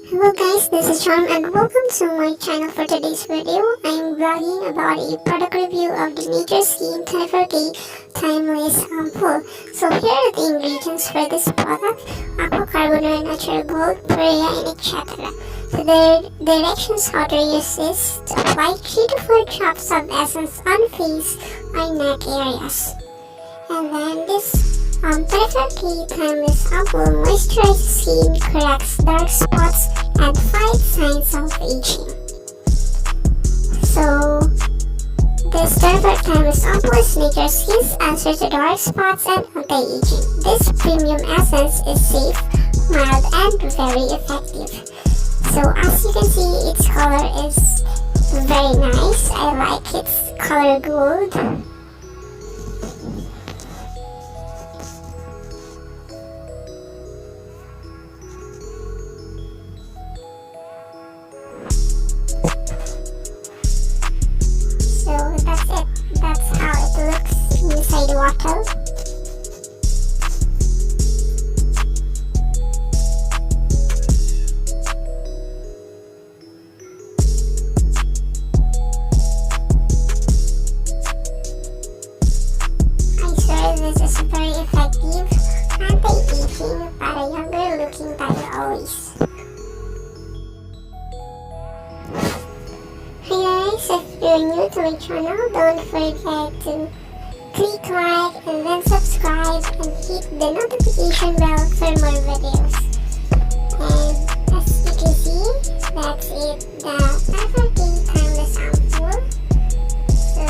Hello guys, this is Charm and welcome to my channel. For today's video, I'm vlogging about a product review of the Nature Skin 24K Timeless Ampoule. So here are the ingredients for this product: aqua natural gold, perea, and etc. So the directions how to use this: to apply 3 to 4 drops of essence on face or neck areas. And then this 24K Timeless Ampoule moisturizes skin, corrects dark spots, and fights signs of aging. So, this 24K Timeless Ampoule is Nature Skin's answer to dark spots and anti-aging. This premium essence is safe, mild, and very effective. So, as you can see, its color is very nice. I like its color gold. So that's it. That's how it looks inside the bottle. I swear this is very effective anti-aging para younger looking tayo always. Hey guys, if you're new to my channel, don't forget to click like and then subscribe and hit the notification bell for more videos. And as you can see, that's it, the 24K Timeless Ampoule. So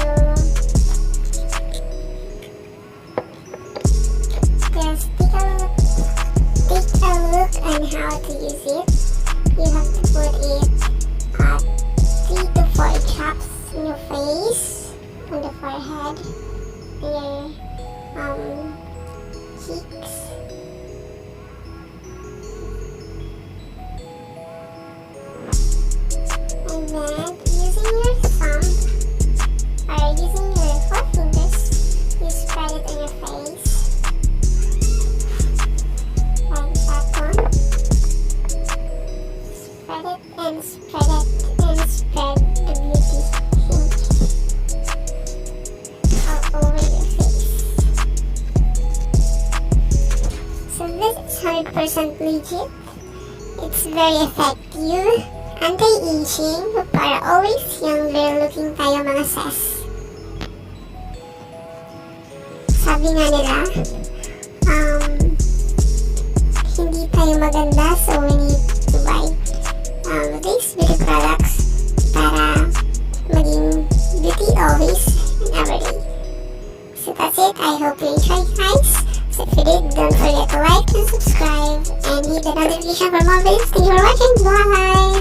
just take a look on how to use it. You have to put it 3 to 4 drops in your face, on the forehead, your cheeks, and then using your thumb or using your 4 fingers, you spread it on your face like that one. Spread it and spread it and spread the beauty all over your face. So this is 100% legit. It's very effective, anti-aging, para always younger looking tayo mga sis. Sabi nga nila, hindi tayo maganda, so we need to buy these beauty products para maging beauty always and every day. So that's it. I hope you enjoyed, guys. So if you did, don't forget to like and subscribe and hit the notification for more videos. Thank you for watching. Bye!